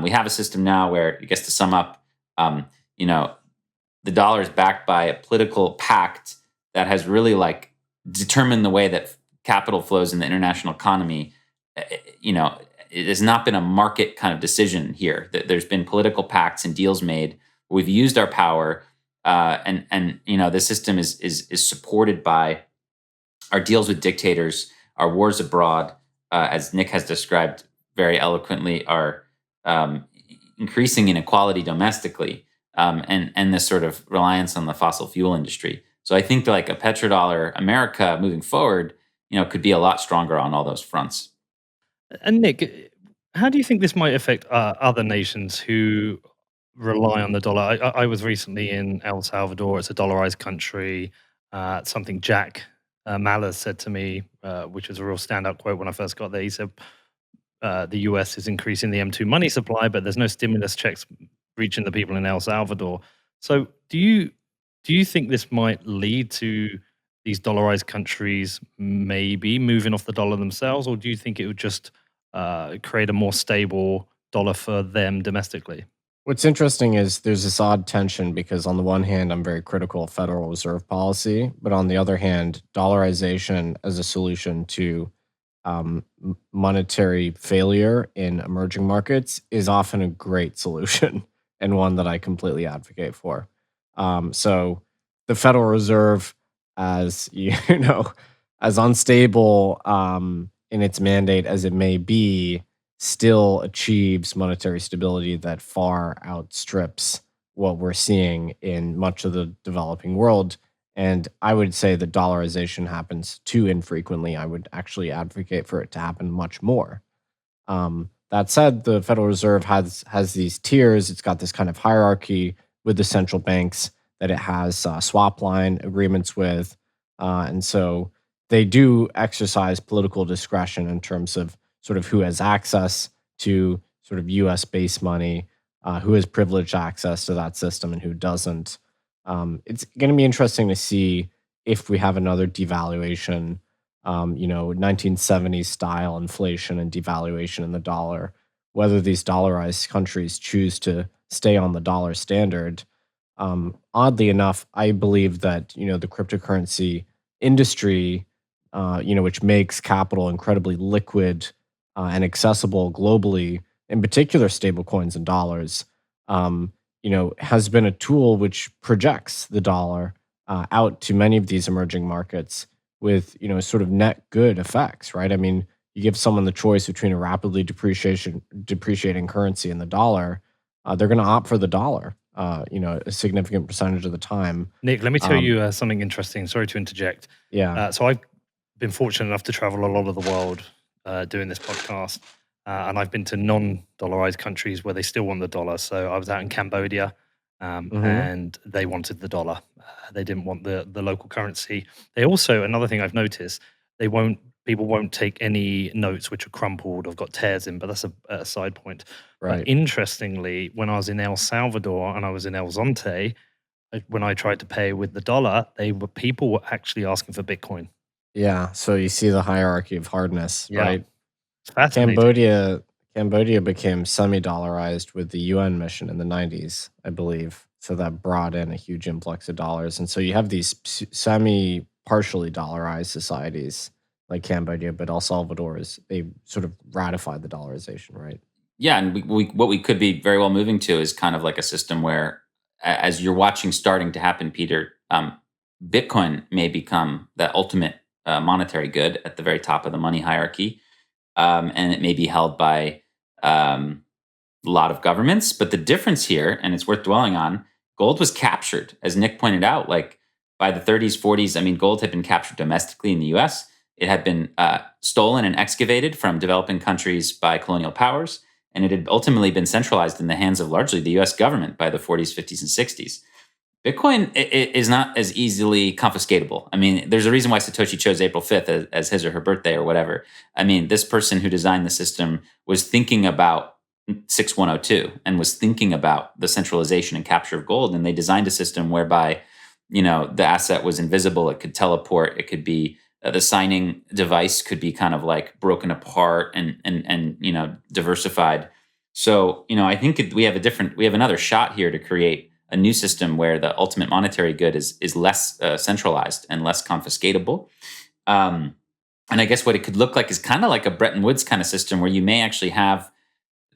we have a system now where, I guess to sum up, the dollar is backed by a political pact that has really like determined the way that capital flows in the international economy. It has not been a market kind of decision here. There's been political pacts and deals made. We've used our power, and the system is supported by our deals with dictators, our wars abroad, as Nick has described very eloquently, our increasing inequality domestically, and this sort of reliance on the fossil fuel industry. So I think like a petrodollar America moving forward, could be a lot stronger on all those fronts. And Nick, how do you think this might affect other nations who rely on the dollar. I was recently in El Salvador. It's a dollarized country. Something Jack Mallers said to me, which was a real standout quote when I first got there. He said, the US is increasing the M2 money supply, but there's no stimulus checks reaching the people in El Salvador. So do you think this might lead to these dollarized countries maybe moving off the dollar themselves, or do you think it would just create a more stable dollar for them domestically? What's interesting is there's this odd tension because on the one hand, I'm very critical of Federal Reserve policy, but on the other hand, dollarization as a solution to monetary failure in emerging markets is often a great solution and one that I completely advocate for. So the Federal Reserve, as you know, as unstable in its mandate as it may be, still achieves monetary stability that far outstrips what we're seeing in much of the developing world. And I would say that dollarization happens too infrequently. I would actually advocate for it to happen much more. That said, the Federal Reserve has these tiers. It's got this kind of hierarchy with the central banks that it has swap line agreements with, and so they do exercise political discretion in terms of sort of who has access to sort of U.S. based money, who has privileged access to that system, and who doesn't. It's going to be interesting to see if we have another devaluation, 1970s style inflation and devaluation in the dollar, whether these dollarized countries choose to stay on the dollar standard. Oddly enough, I believe that, the cryptocurrency industry, which makes capital incredibly liquid and accessible globally, in particular stablecoins and dollars, has been a tool which projects the dollar out to many of these emerging markets with, sort of net good effects, right? I mean, you give someone the choice between a rapidly depreciating currency and the dollar, they're going to opt for the dollar, a significant percentage of the time. Nick, let me tell Um, you something interesting. Sorry to interject. yeah. So I've been fortunate enough to travel a lot of the world doing this podcast, and I've been to non-dollarized countries where they still want the dollar. So I was out in Cambodia, Hmm. and they wanted the dollar. They didn't want the local currency. They also, another thing I've noticed, they won't people won't take any notes which are crumpled or have got tears in, but that's a side point. But Right. interestingly, when I was in El Salvador and I was in El Zonte, when I tried to pay with the dollar, people were actually asking for Bitcoin. Yeah. So you see the hierarchy of hardness, Yeah, right? it's fascinating. Cambodia became semi-dollarized with the UN mission in the 90s, I believe. So that brought in a huge influx of dollars. And so you have these semi partially dollarized societies like Cambodia, but El Salvador is they sort of ratified the dollarization, right? Yeah, and what we could be very well moving to is kind of like a system where, as you're watching starting to happen, Peter, Bitcoin may become the ultimate monetary good at the very top of the money hierarchy, and it may be held by a lot of governments. But the difference here, and it's worth dwelling on, gold was captured, as Nick pointed out, like by the 30s, 40s. I mean, gold had been captured domestically in the US. It had been stolen and excavated from developing countries by colonial powers. And it had ultimately been centralized in the hands of largely the US government by the 40s, 50s, and 60s. Bitcoin is not as easily confiscatable. I mean, there's a reason why Satoshi chose April 5th as his or her birthday or whatever. I mean, this person who designed the system was thinking about 6102 and was thinking about the centralization and capture of gold. And they designed a system whereby, the asset was invisible. It could teleport. It could be the signing device could be kind of like broken apart and diversified. So, I think we have another shot here to create a new system where the ultimate monetary good is less centralized and less confiscatable. Um, and I guess what it could look like is kind of like a Bretton Woods kind of system where you may actually have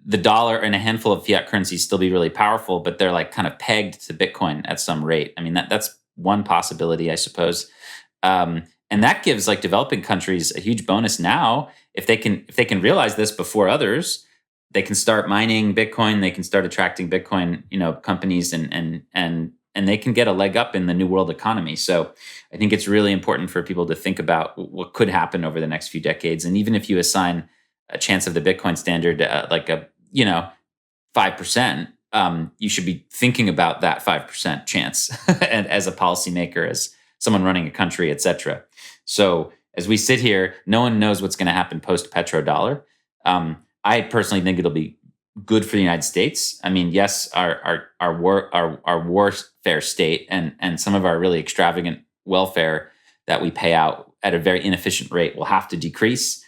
the dollar and a handful of fiat currencies still be really powerful, but they're like kind of pegged to Bitcoin at some rate. I mean, that's one possibility, I suppose. And that gives like developing countries a huge bonus now if they can realize this before others. They can start mining Bitcoin. They can start attracting Bitcoin, companies, and they can get a leg up in the new world economy. So I think it's really important for people to think about what could happen over the next few decades. And even if you assign a chance of the Bitcoin standard like a 5%, you should be thinking about that 5% chance and as a policymaker, as someone running a country, et cetera. So as we sit here, no one knows what's going to happen post petrodollar. I personally think it'll be good for the United States. I mean, yes, our warfare state and some of our really extravagant welfare that we pay out at a very inefficient rate will have to decrease.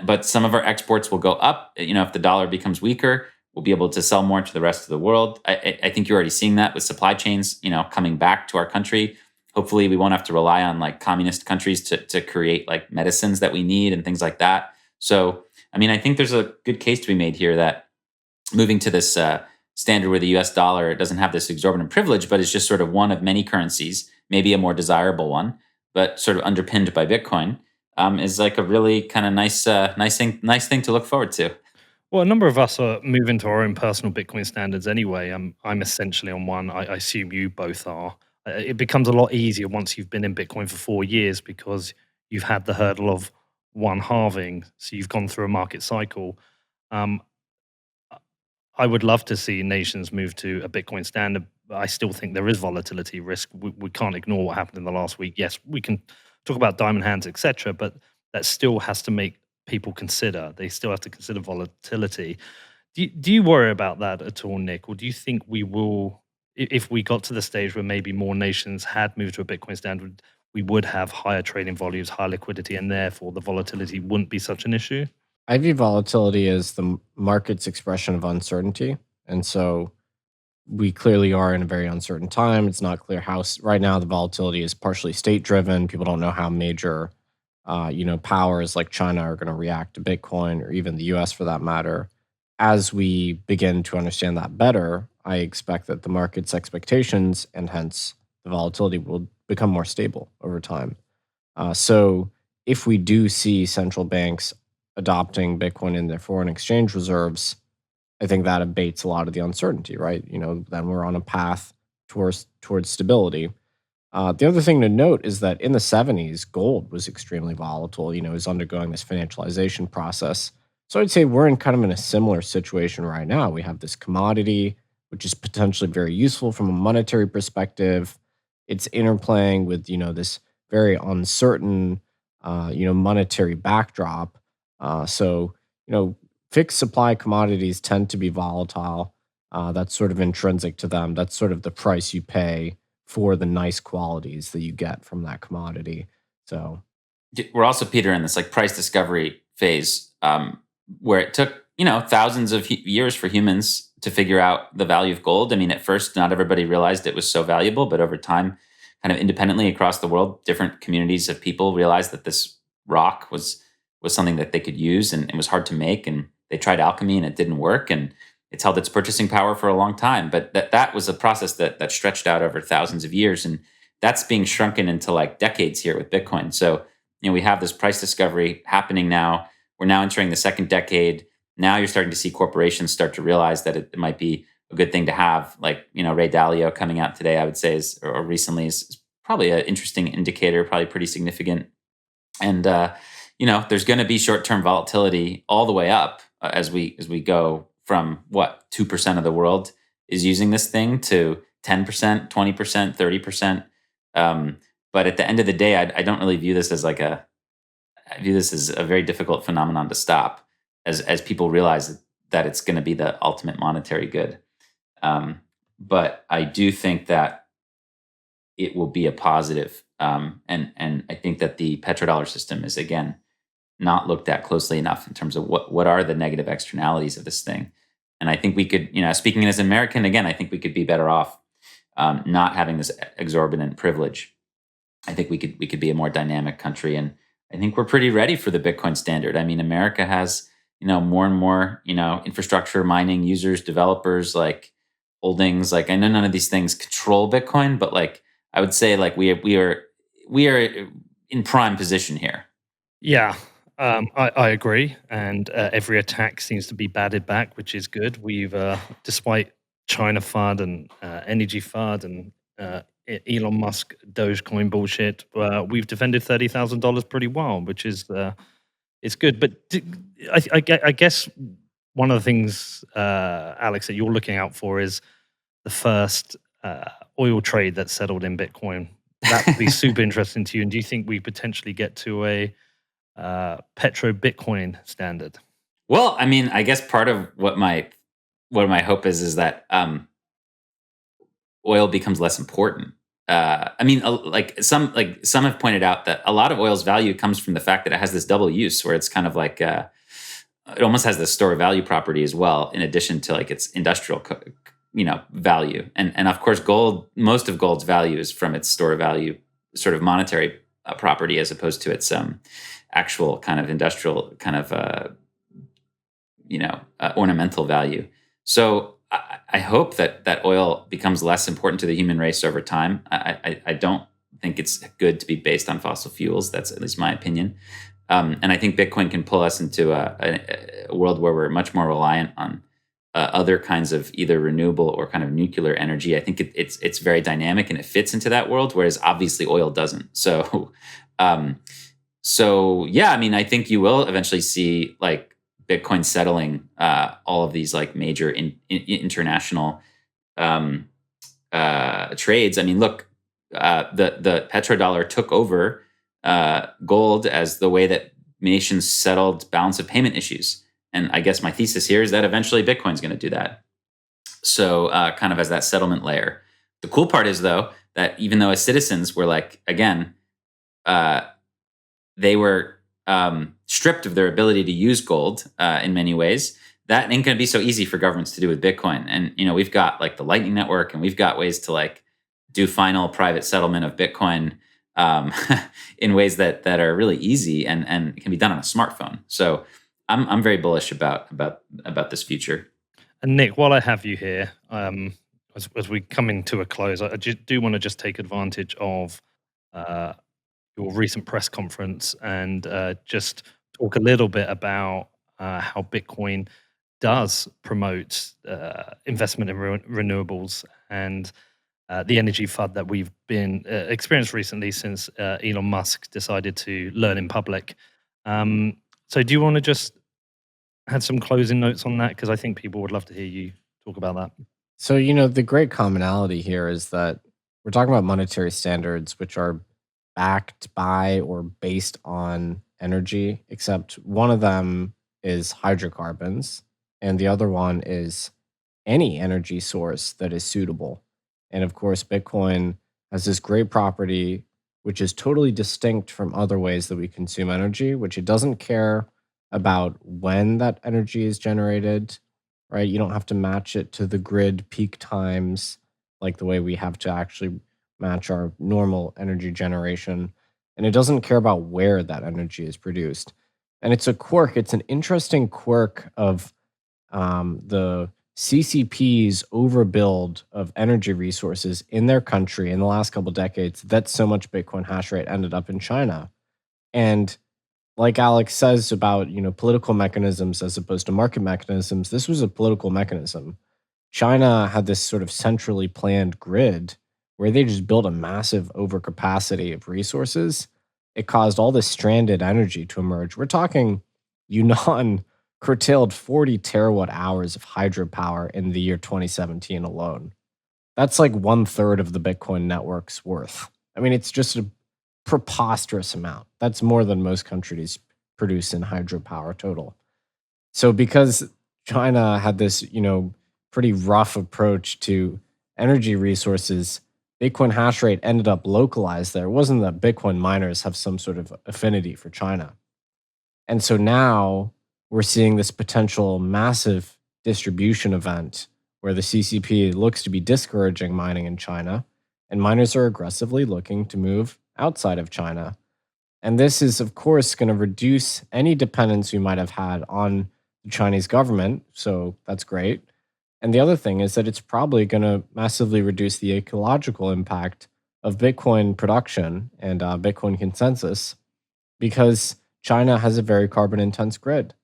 But some of our exports will go up. If the dollar becomes weaker, we'll be able to sell more to the rest of the world. I think you're already seeing that with supply chains, coming back to our country. Hopefully, we won't have to rely on like communist countries to create like medicines that we need and things like that. So, I mean, I think there's a good case to be made here that moving to this standard where the U.S. dollar doesn't have this exorbitant privilege, but is just sort of one of many currencies, maybe a more desirable one, but sort of underpinned by Bitcoin, is like a really kind of nice thing to look forward to. Well, a number of us are moving to our own personal Bitcoin standards anyway. I'm essentially on one. I assume you both are. It becomes a lot easier once you've been in Bitcoin for 4 years because you've had the hurdle of one halving. So you've gone through a market cycle. Um, I would love to see nations move to a Bitcoin standard, but I still think there is volatility risk. We can't ignore what happened in the last week. Yes, we can talk about diamond hands, etc., but that still has to make people consider. They still have to consider volatility. Do you worry about that at all, Nick? Or do you think we will, if we got to the stage where maybe more nations had moved to a Bitcoin standard, we would have higher trading volumes, higher liquidity, and therefore the volatility wouldn't be such an issue? I view volatility as the market's expression of uncertainty. And so we clearly are in a very uncertain time. It's not clear how, right now, the volatility is partially state driven. People don't know how major, powers like China are going to react to Bitcoin or even the US for that matter. As we begin to understand that better, I expect that the market's expectations and hence the volatility will become more stable over time. So if we do see central banks adopting Bitcoin in their foreign exchange reserves, I think that abates a lot of the uncertainty, right? Then we're on a path towards stability. The other thing to note is that in the 70s, gold was extremely volatile. It was undergoing this financialization process. So I'd say we're in kind of in a similar situation right now. We have this commodity, which is potentially very useful from a monetary perspective. It's interplaying with, this very uncertain, monetary backdrop. So, fixed supply commodities tend to be volatile. That's sort of intrinsic to them. That's sort of the price you pay for the nice qualities that you get from that commodity. So, We're also, Peter, in this like price discovery phase, where it took thousands of years for humans to figure out the value of gold. I mean, at first, not everybody realized it was so valuable, but over time, kind of independently across the world, different communities of people realized that this rock was something that they could use, and it was hard to make. And they tried alchemy, and it didn't work. And it's held its purchasing power for a long time. But that was a process that stretched out over thousands of years, and that's being shrunken into like decades here with Bitcoin. So we have this price discovery happening now. We're now entering the second decade. Now you're starting to see corporations start to realize that it might be a good thing to have. Like Ray Dalio coming out today, I would say, or recently is probably an interesting indicator, probably pretty significant. And there's going to be short-term volatility all the way up as we go from what 2% of the world is using this thing to 10%, 20%, 30%. But at the end of the day, I don't really view this as I view this as a very difficult phenomenon to stop, as people realize that it's going to be the ultimate monetary good. But I do think that it will be a positive, and I think that the petrodollar system is again not looked at closely enough in terms of what are the negative externalities of this thing. And I think we could, speaking as an American, again, I think we could be better off not having this exorbitant privilege. I think we could be a more dynamic country, and I think we're pretty ready for the Bitcoin standard. I mean, America has more and more infrastructure, mining users, developers, like holdings. Like I know none of these things control Bitcoin, but like I would say like we are in prime position here. Yeah, I agree, and every attack seems to be batted back, which is good. Despite China FUD and energy FUD and Elon Musk Dogecoin bullshit, we've defended $30,000 pretty well, which is it's good. But I guess one of the things, Alex, that you're looking out for is the first oil trade that's settled in Bitcoin. That would be super interesting to you. And do you think we potentially get to a petro Bitcoin standard? Well, I mean, I guess part of what my hope is that oil becomes less important. I mean, some have pointed out that a lot of oil's value comes from the fact that it has this double use, where it's kind of like it almost has this store of value property as well, in addition to like its industrial, value. And of course, gold. Most of gold's value is from its store of value, sort of monetary property, as opposed to its actual kind of industrial kind of ornamental value. So I hope that oil becomes less important to the human race over time. I don't think it's good to be based on fossil fuels. That's at least my opinion. And I think Bitcoin can pull us into a world where we're much more reliant on other kinds of either renewable or kind of nuclear energy. I think it's very dynamic and it fits into that world, whereas obviously oil doesn't. So yeah, I mean, I think you will eventually see like Bitcoin settling all of these like major international trades. I mean, look, the petrodollar took over gold as the way that nations settled balance of payment issues. And I guess my thesis here is that eventually Bitcoin's going to do that. So kind of as that settlement layer. The cool part is, though, that even though as citizens we're like, again, they were stripped of their ability to use gold in many ways, that ain't going to be so easy for governments to do with Bitcoin. And, we've got like the Lightning Network, and we've got ways to like do final private settlement of Bitcoin in ways that are really easy and can be done on a smartphone. So I'm very bullish about this future. And Nick, while I have you here, as we come into a close, I do want to just take advantage of your recent press conference and just talk a little bit about how Bitcoin does promote investment in renewables and the energy FUD that we've been experienced recently since Elon Musk decided to learn in public. So do you want to just add some closing notes on that? Because I think people would love to hear you talk about that. So, the great commonality here is that we're talking about monetary standards, which are backed by or based on energy, except one of them is hydrocarbons, and the other one is any energy source that is suitable. And of course, Bitcoin has this great property, which is totally distinct from other ways that we consume energy, which it doesn't care about when that energy is generated, right? You don't have to match it to the grid peak times like the way we have to actually match our normal energy generation. And it doesn't care about where that energy is produced. And it's a quirk. It's an interesting quirk of the CCP's overbuild of energy resources in their country in the last couple decades, that so much Bitcoin hash rate ended up in China. And like Alex says about, political mechanisms as opposed to market mechanisms, this was a political mechanism. China had this sort of centrally planned grid where they just built a massive overcapacity of resources. It caused all this stranded energy to emerge. We're talking Yunnan curtailed 40 terawatt hours of hydropower in the year 2017 alone. That's like 1/3 of the Bitcoin network's worth. I mean, it's just a preposterous amount. That's more than most countries produce in hydropower total. So because China had this, pretty rough approach to energy resources, Bitcoin hash rate ended up localized there. It wasn't that Bitcoin miners have some sort of affinity for China. And so now we're seeing this potential massive distribution event where the CCP looks to be discouraging mining in China, and miners are aggressively looking to move outside of China. And this is, of course, going to reduce any dependence we might have had on the Chinese government. So that's great. And the other thing is that it's probably going to massively reduce the ecological impact of Bitcoin production and Bitcoin consensus because China has a very carbon intense grid.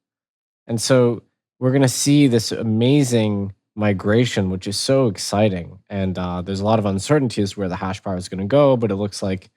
And so we're going to see this amazing migration, which is so exciting. And there's a lot of uncertainty as to where the hash power is going to go, but it looks like,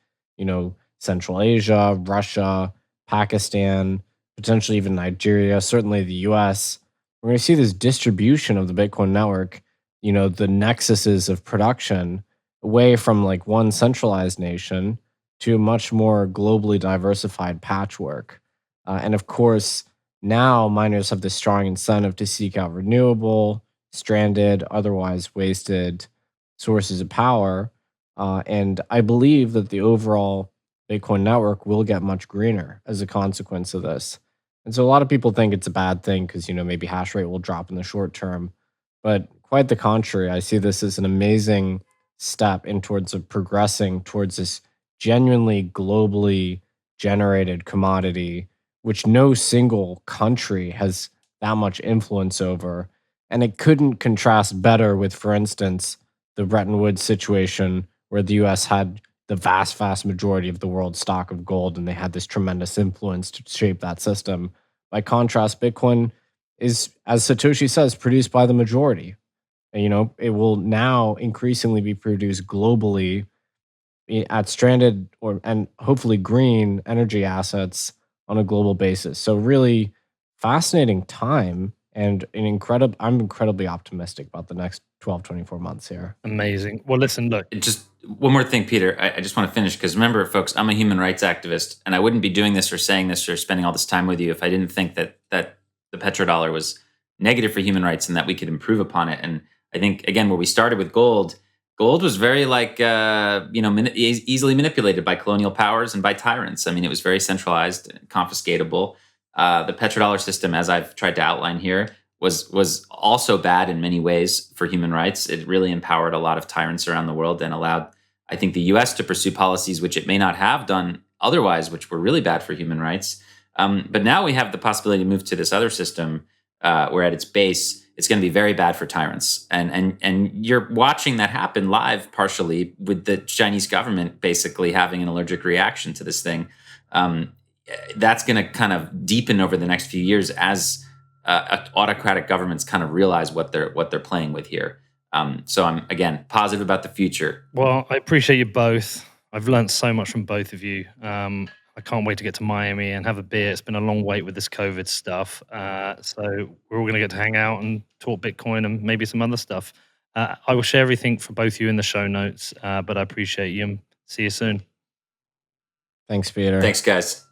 Central Asia, Russia, Pakistan, potentially even Nigeria, certainly the US, we're going to see this distribution of the Bitcoin network, the nexuses of production away from like one centralized nation to a much more globally diversified patchwork. And of course, now miners have this strong incentive to seek out renewable, stranded, otherwise wasted sources of power. And I believe that the overall Bitcoin network will get much greener as a consequence of this. And so a lot of people think it's a bad thing because, maybe hash rate will drop in the short term. But quite the contrary, I see this as an amazing step in towards of progressing towards this genuinely globally generated commodity, which no single country has that much influence over. And it couldn't contrast better with, for instance, the Bretton Woods situation where the US had the vast, vast majority of the world's stock of gold, and they had this tremendous influence to shape that system. By contrast, Bitcoin is, as Satoshi says, produced by the majority. And, it will now increasingly be produced globally at stranded and hopefully green energy assets on a global basis. So really fascinating time and I'm incredibly optimistic about the next 12, 24 months here. Amazing. Well, listen, look. Just one more thing, Peter. I just want to finish because remember, folks, I'm a human rights activist, and I wouldn't be doing this or saying this or spending all this time with you if I didn't think that the petrodollar was negative for human rights and that we could improve upon it. And I think again, where we started with gold, gold was very like easily manipulated by colonial powers and by tyrants. I mean, it was very centralized, confiscatable. The petrodollar system, as I've tried to outline here, was also bad in many ways for human rights. It really empowered a lot of tyrants around the world and allowed, I think, the U.S. to pursue policies which it may not have done otherwise, which were really bad for human rights. But now we have the possibility to move to this other system where at its base, it's going to be very bad for tyrants. And you're watching that happen live, partially with the Chinese government basically having an allergic reaction to this thing. That's going to kind of deepen over the next few years as autocratic governments kind of realize what they're playing with here. So I'm again positive about the future. Well, I appreciate you both. I've learned so much from both of you. I can't wait to get to Miami and have a beer. It's been a long wait with this COVID stuff. So we're all going to get to hang out and talk Bitcoin and maybe some other stuff. I will share everything for both of you in the show notes, but I appreciate you and see you soon. Thanks, Peter. Thanks, guys.